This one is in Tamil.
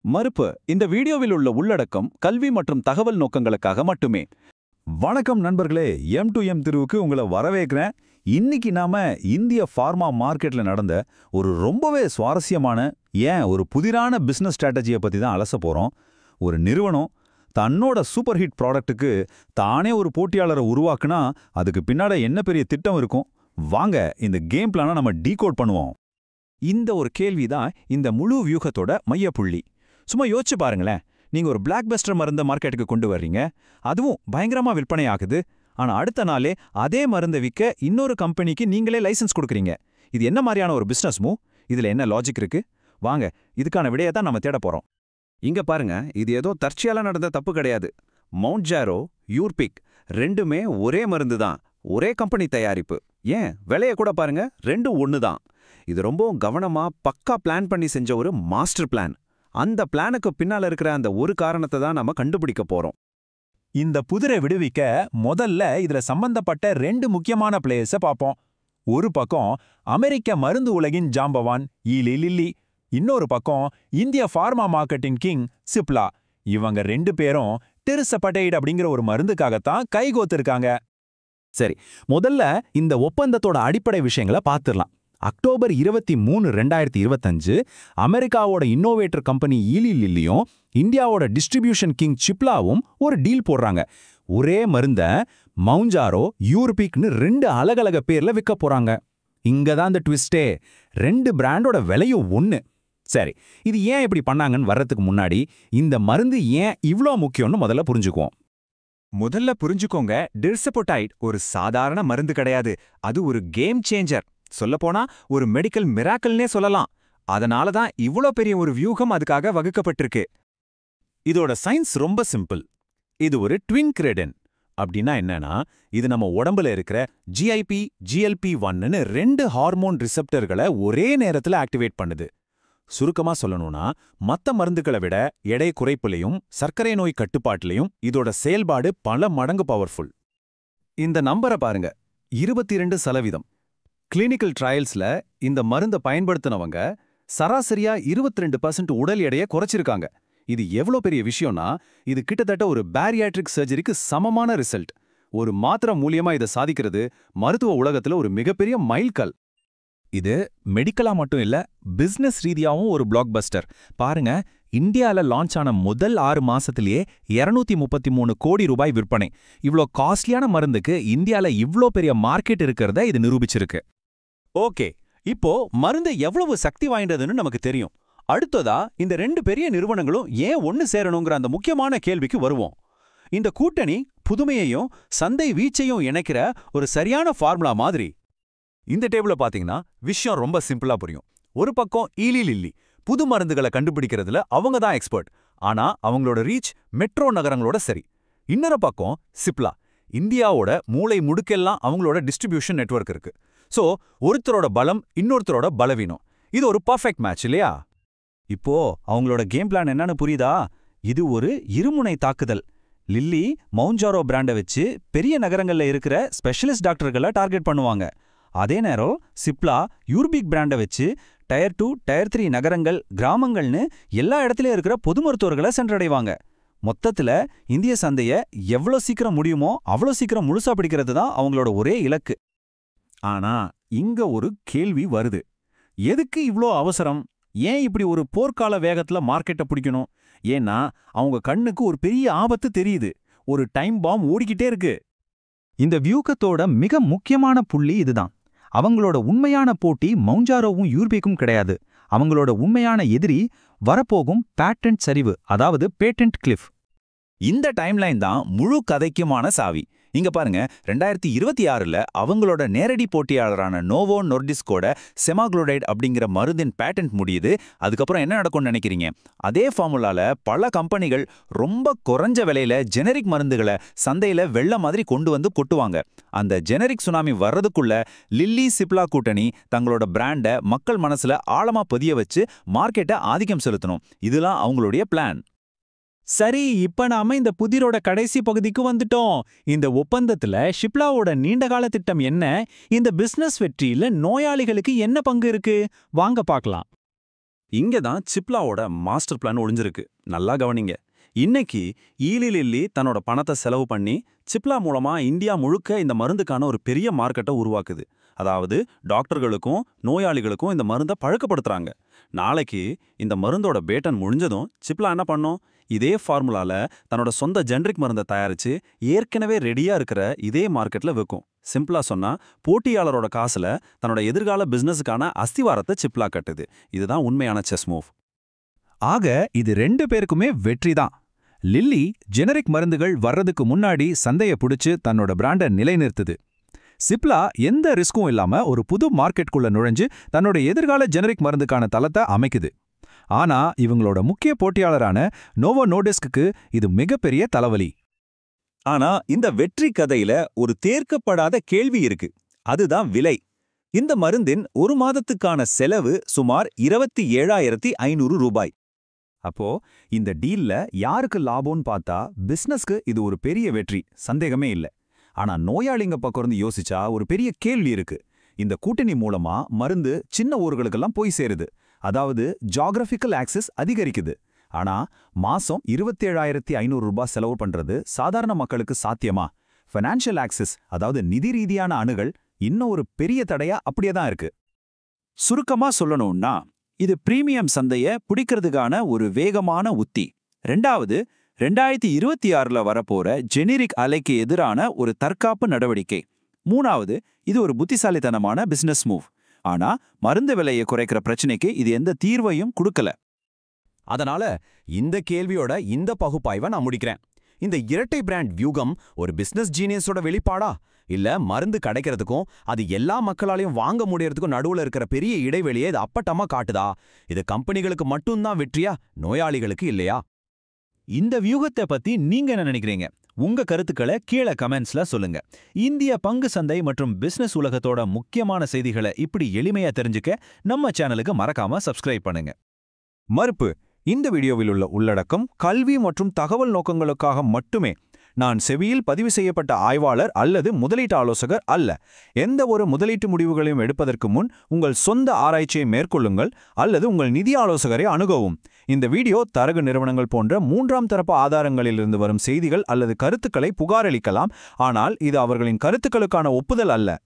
மறுப்பு இந்த வீடியோவில் உள்ள உள்ளடக்கம் கல்வி மற்றும் தகவல் நோக்கங்களுக்காக மட்டுமே. வணக்கம் நண்பர்களே, M2M திருவுக்கு உங்களை வரவேற்கிறேன். இன்னைக்கு நாம இந்திய ஃபார்மா மார்க்கெட்ல நடந்த ஒரு ரொம்பவே சுவாரஸ்யமான ஒரு புதிரான பிசினஸ் ஸ்ட்ராட்டஜியை பத்தி தான் அலச போறோம். ஒரு நிறுவனம் தன்னோட சூப்பர் ஹிட் ப்ராடக்ட்டுக்கு தானே ஒரு போட்டியாளரை உருவாக்குனா அதுக்கு பின்னால என்ன பெரிய திட்டம் இருக்கும்? வாங்க இந்த கேம் பிளானை நம்ம டீகோட் பண்ணுவோம். இந்த ஒரு கேள்விதான் இந்த முழு வியூகத்தோட மையப்புள்ளி. சும்மா யோசிச்சு பாருங்களேன், நீங்க ஒரு பிளாக் பஸ்டர் மருந்த மார்க்கெட்டுக்கு கொண்டு வர்றீங்க, அதுவும் பயங்கரமா விற்பனை ஆகுது. ஆனா அடுத்த நாளே அதே மருந்தை விற்க இன்னொரு கம்பெனிக்கு நீங்களே லைசன்ஸ் கொடுக்குறீங்க. இது என்ன மாதிரியான ஒரு பிசினஸ் மூவ்? இதுல என்ன லாஜிக் இருக்கு? வாங்க இதுக்கான விடையை தான் நம்ம தேட போறோம். இங்க பாருங்க, இது ஏதோ தற்செயலா நடந்த தப்பு கிடையாது. மவுண்ட்ஜாரோ, யூர்பிக் ரெண்டுமே ஒரே மருந்து தான், ஒரே கம்பெனி தயாரிப்பு. ஏன் விலைய கூட பாருங்க, ரெண்டும் ஒன்று தான். இது ரொம்பவும் கவனமா பக்கா பிளான் பண்ணி செஞ்ச ஒரு மாஸ்டர் பிளான். அந்த பிளானுக்கு பின்னால இருக்கிற அந்த ஒரு காரணத்தை தான் நம்ம கண்டுபிடிக்க போறோம். இந்த புதிரை விடுவிக்க முதல்ல இதுல சம்பந்தப்பட்ட ரெண்டு முக்கியமான பிளேயர்ஸை பார்ப்போம். ஒரு பக்கம் அமெரிக்க மருந்து உலகின் ஜாம்பவான் ஈலி லில்லி, இன்னொரு பக்கம் இந்திய ஃபார்மா மார்க்கெட்டின் கிங் சிப்லா. இவங்க ரெண்டு பேரும் டிரிசபடைட் அப்படிங்கிற ஒரு மருந்துக்காகத்தான் கைகோத்திருக்காங்க. சரி, முதல்ல இந்த ஒப்பந்தத்தோட அடிப்படை விஷயங்களை பார்த்துடலாம். அக்டோபர் 23, 2025 அமெரிக்காவோட இன்னோவேட்டர் கம்பெனி ஈலி லில்லியும் இந்தியாவோட டிஸ்ட்ரிபியூஷன் கிங் சிப்லாவும் ஒரு டீல் போடுறாங்க. ஒரே மருந்த மவுண்ட்ஜாரோ, யூர்பிக்னு ரெண்டு அலகலக பேர்ல விற்க போறாங்க. இங்க தான் இந்த ட்விஸ்டே. ரெண்டு பிராண்டோட விலையும் ஒண்ணு. சரி, இது ஏன் இப்படி பண்ணாங்கன்னு வர்றதுக்கு முன்னாடி இந்த மருந்து ஏன் இவ்ளோ முக்கியம்னு முதல்ல புரிஞ்சுக்குவோம். முதல்ல புரிஞ்சுக்கோங்க, டிரிசபடைட் ஒரு சாதாரண மருந்து கிடையாது. அது ஒரு கேம் சேஞ்சர். சொல்லப்போனா ஒரு மெடிக்கல் மிராக்கல்னே சொல்லலாம். அதனால தான் இவ்ளோ பெரிய ஒரு வியூகம் அதுக்காக வகுக்கப்பட்டிருக்கு. இதோட சயின்ஸ் ரொம்ப சிம்பிள். இது ஒரு ட்வின் கிரெடின். அப்படின்னா என்னன்னா, இது நம்ம உடம்புல இருக்கிற GIP, GLP-1ன்னு ரெண்டு ஹார்மோன் ரிசெப்டர்களை ஒரே நேரத்துல ஆக்டிவேட் பண்ணுது. சுருக்கமா சொல்லணும்னா, மத்த மருந்துகளை விட எடை குறைப்புலையும் சர்க்கரை நோய் கட்டுப்பாட்டிலையும் இதோட செயல்பாடு பல மடங்கு பவர்ஃபுல். இந்த நம்பரை பாருங்க, 22%. கிளினிக்கல் ட்ரையல்ஸ்ல இந்த மருந்தை பயன்படுத்தினவங்க சராசரியா 22% உடல் எடையை குறைச்சிருக்காங்க. இது எவ்வளோ பெரிய விஷயம்னா, இது கிட்டத்தட்ட ஒரு பேரியாட்ரிக் சர்ஜரிக்கு சமமான ரிசல்ட். ஒரு மாத்திரை மூலியமா இதை சாதிக்கிறது மருத்துவ உலகத்துல ஒரு மிகப்பெரிய மைல்கல். இது மெடிக்கலா மட்டும் இல்ல, பிசினஸ் ரீதியாவும் ஒரு பிளாக் பஸ்டர். பாருங்க, இந்தியால லான்ச் ஆன முதல் 6 மாசத்திலேயே 233 கோடி ரூபாய் விற்பனை. இவ்ளோ காஸ்ட்லியான மருந்துக்கு இந்தியால இவ்ளோ பெரிய மார்க்கெட் இருக்கிறத இது நிரூபிச்சிருக்கு. ஓகே, இப்போ மருந்து எவ்வளவு சக்தி வாய்ந்ததுன்னு நமக்கு தெரியும். அடுத்ததா இந்த ரெண்டு பெரிய நிறுவனங்களும் ஏன் ஒன்னு சேரணுங்கிற அந்த முக்கியமான கேள்விக்கு வருவோம். இந்த கூட்டணி புதுமையையும் சந்தை வீச்சையும் இணைக்கிற ஒரு சரியான ஃபார்முலா மாதிரி. இந்த டேபிள பாத்தீங்கன்னா விஷயம் ரொம்ப சிம்பிளா புரியும். ஒரு பக்கம் ஈலி லில்லி, புது மருந்துகளை கண்டுபிடிக்கிறதுல அவங்க தான் எக்ஸ்பர்ட். ஆனா அவங்களோட ரீச் மெட்ரோ நகரங்களோட சரி. இன்னொரு பக்கம் சிப்லா, இந்தியாவோட மூளை முடுக்கெல்லாம் அவங்களோட டிஸ்ட்ரிபியூஷன் நெட்வொர்க் இருக்கு. சோ ஒருத்தரோட பலம் இன்னொருத்தரோட பலவீனம். இது ஒரு பர்ஃபெக்ட் மேட்ச் இல்லையா? இப்போ அவங்களோட கேம் பிளான் என்னன்னு புரியுதா? இது ஒரு இருமுனை தாக்குதல். லில்லி மவுண்ட்ஜாரோ பிராண்டை வச்சு பெரிய நகரங்கள்ல இருக்கிற ஸ்பெஷலிஸ்ட் டாக்டர்களை டார்கெட் பண்ணுவாங்க. அதே நேரம் சிப்லா யூர்பிக் பிராண்டை வச்சு டயர் 2, டயர் 3 நகரங்கள், கிராமங்கள்னு எல்லா இடத்துலயும் இருக்கிற பொது மருத்துவர்களை சென்றடைவாங்க. மொத்தத்துல இந்திய சந்தையை எவ்வளோ சீக்கிரம் முடியுமோ அவ்வளோ சீக்கிரம் முழுசா பிடிக்கிறது தான் அவங்களோட ஒரே இலக்கு. ஆனா இங்க ஒரு கேள்வி வருது. எதுக்கு இவ்ளோ அவசரம்? ஏன் இப்படி ஒரு போர்க்கால வேகத்துல மார்க்கெட்டை பிடிக்கணும்? ஏன்னா அவங்க கண்ணுக்கு ஒரு பெரிய ஆபத்து தெரியுது. ஒரு டைம் பாம் ஓடிக்கிட்டே இருக்கு. இந்த வியூகத்தோட மிக முக்கியமான புள்ளி இதுதான். அவங்களோட உண்மையான போட்டி மவுண்ட்ஜாரோவும் யூர்பிக்கும் கிடையாது. அவங்களோட உண்மையான எதிரி வரப்போகும் பேட்டன்ட் சரிவு, அதாவது பேட்டன்ட் கிளிஃப். இந்த டைம்லைன் தான் முழு கதைக்குமான சாவி. இங்க பாருங்க, 2026ல அவங்களோட நேரடி போட்டியாளரான நோவோ நோர்டிஸ்கோட செமாக்ளோடைட் அப்படிங்கிற மருந்தின் பேட்டன்ட் முடியுது. அதுக்கப்புறம் என்ன நடக்கும்னு நினைக்கிறீங்க? அதே ஃபார்முலால பல கம்பெனிகள் ரொம்ப குறைஞ்ச விலையில ஜெனரிக் மருந்துகளை சந்தையில வெள்ள மாதிரி கொண்டு வந்து கொட்டுவாங்க. அந்த ஜெனரிக் சுனாமி வர்றதுக்குள்ள லில்லி சிப்லா கூட்டணி தங்களோட பிராண்டை மக்கள் மனசுல ஆழமா பதிய வச்சு மார்க்கெட்டை ஆதிக்கம் செலுத்தணும். இதெல்லாம் அவங்களுடைய பிளான். சரி, இப்ப நாம இந்த புதிரோட கடைசி பகுதிக்கு வந்துட்டோம். இந்த ஒப்பந்தத்துல ஷிப்லாவோட நீண்டகால திட்டம் என்ன? இந்த பிசினஸ் வெற்றியில நோயாளிகளுக்கு என்ன பங்கு இருக்கு? வாங்க பார்க்கலாம். இங்க தான் சிப்லாவோட மாஸ்டர் பிளான் ஒளிஞ்சிருக்கு. நல்லா கவனிங்க. இன்னைக்கு ஈலி லில்லி தன்னோட பணத்தை செலவு பண்ணி சிப்லா மூலமா இந்தியா முழுக்க இந்த மருந்துக்கான ஒரு பெரிய மார்க்கெட்டை உருவாக்குது. அதாவது டாக்டர்களுக்கும் நோயாளிகளுக்கும் இந்த மருந்தை பழக்கப்படுத்துறாங்க. நாளைக்கு இந்த மருந்தோட பேட்டன் முடிஞ்சதும் சிப்லா என்ன பண்ணும்? இதே ஃபார்முலால தன்னோட சொந்த ஜெனரிக் மருந்தை தயாரிச்சு ஏற்கனவே ரெடியா இருக்கிற இதே மார்க்கெட்ல விற்கும். சிம்பிளா சொன்னா, போட்டியாளரோட காசுல தன்னோட எதிர்கால பிசினஸுக்கான அஸ்திவாரத்தை சிப்லா கட்டுது. இதுதான் உண்மையான செஸ் மூவ். ஆக இது 2 பேருக்குமே வெற்றி தான். லில்லி ஜெனரிக் மருந்துகள் வர்றதுக்கு முன்னாடி சந்தையை பிடிச்சு தன்னோட பிராண்டை நிலைநிறுத்துது. சிப்லா எந்த ரிஸ்க்கும் இல்லாம ஒரு புது மார்க்கெட்குள்ள நுழைஞ்சு தன்னோட எதிர்கால ஜெனரிக் மருந்துக்கான தளத்தை அமைக்குது. ஆனா இவங்களோட முக்கிய போட்டியாளரான நோவோ நோர்டிஸ்க்கு இது மிகப்பெரிய தலைவலி. ஆனா இந்த வெற்றி கதையில ஒரு தேர்க்கப்படாத கேள்வி இருக்கு. அதுதான் விலை. இந்த மருந்தின் 1 மாதத்துக்கான செலவு சுமார் 27,500 ரூபாய். அப்போ இந்த டீல்ல யாருக்கு லாபம்னு பார்த்தா பிசினஸ்க்கு இது ஒரு பெரிய வெற்றி, சந்தேகமே இல்ல. ஆனா நோயாளிங்க பக்கம் இருந்து யோசிச்சா ஒரு பெரிய கேள்வி இருக்கு. இந்த கூட்டணி மூலமா மருந்து சின்ன ஊர்களுக்கெல்லாம் போய் சேருது. அதாவது ஜியோகிராபிக்கல் ஆக்சஸ் அதிகரிக்குது. ஆனா மாசம் 27,500 ரூபாய் செலவு பண்றது சாதாரண மக்களுக்கு சாத்தியமா? ஃபைனான்ஷியல் ஆக்சஸ், அதாவது நிதி ரீதியான அணுகல் இன்னும் ஒரு பெரிய தடையா அப்படியே தான் இருக்கு. சுருக்கமா சொல்லணும்னா, இது பிரீமியம் சந்தைய பிடிக்கிறதுக்கான ஒரு வேகமான உத்தி. 2வது, 2026ல வரப்போற ஜெனரிக் அலைக்கு எதிரான ஒரு தற்காப்பு நடவடிக்கை. 3வது, இது ஒரு புத்திசாலித்தனமான பிசினஸ் மூவ். ஆனா மருந்து விலையை குறைக்கிற பிரச்சனைக்கு இது எந்த தீர்வையும் கொடுக்கல. அதனால இந்த கேள்வியோட இந்த பகுப்பாய்வை நான் முடிக்கிறேன். இந்த இரட்டை பிராண்ட் வியூகம் ஒரு பிசினஸ் ஜீனியஸோட வெளிப்பாடா, இல்ல மருந்து கிடைக்கிறதுக்கும் அது எல்லா மக்களாலையும் வாங்க முடியறதுக்கும் நடுவுல இருக்கிற பெரிய இடைவெளியை இது அப்பட்டமா காட்டுதா? இது கம்பெனிகளுக்கு மட்டும்தான் வெற்றியா, நோயாளிகளுக்கு இல்லையா? இந்த வியூகத்தை பத்தி நீங்க என்ன நினைக்கிறீங்க? உங்க கருத்துக்களை கீழே கமெண்ட்ஸ்ல சொல்லுங்க. இந்திய பங்கு சந்தை மற்றும் பிசினஸ் உலகத்தோட முக்கியமான செய்திகளை இப்படி எளிமையா தெரிஞ்சுக்க நம்ம சேனலுக்கு மறக்காம சப்ஸ்கிரைப் பண்ணுங்க. மறுப்பு: இந்த வீடியோவில் உள்ள உள்ளடக்கம் கல்வி மற்றும் தகவல் நோக்கங்களுக்காக மட்டுமே. நான் செவியில் பதிவு செய்யப்பட்ட ஆய்வாளர் அல்லது முதலீட்டு ஆலோசகர் அல்ல. எந்த ஒரு முதலீட்டு முடிவுகளையும் எடுப்பதற்கு முன் உங்கள் சொந்த ஆராய்ச்சியை மேற்கொள்ளுங்கள் அல்லது உங்கள் நிதி ஆலோசகரை அணுகவும். இந்த வீடியோ தரகு நிறுவனங்கள் போன்ற 3ஆம் தரப்பு ஆதாரங்களிலிருந்து வரும் செய்திகள் அல்லது கருத்துக்களை புகாரளிக்கலாம். ஆனால் இது அவர்களின் கருத்துக்களுக்கான ஒப்புதல் அல்ல.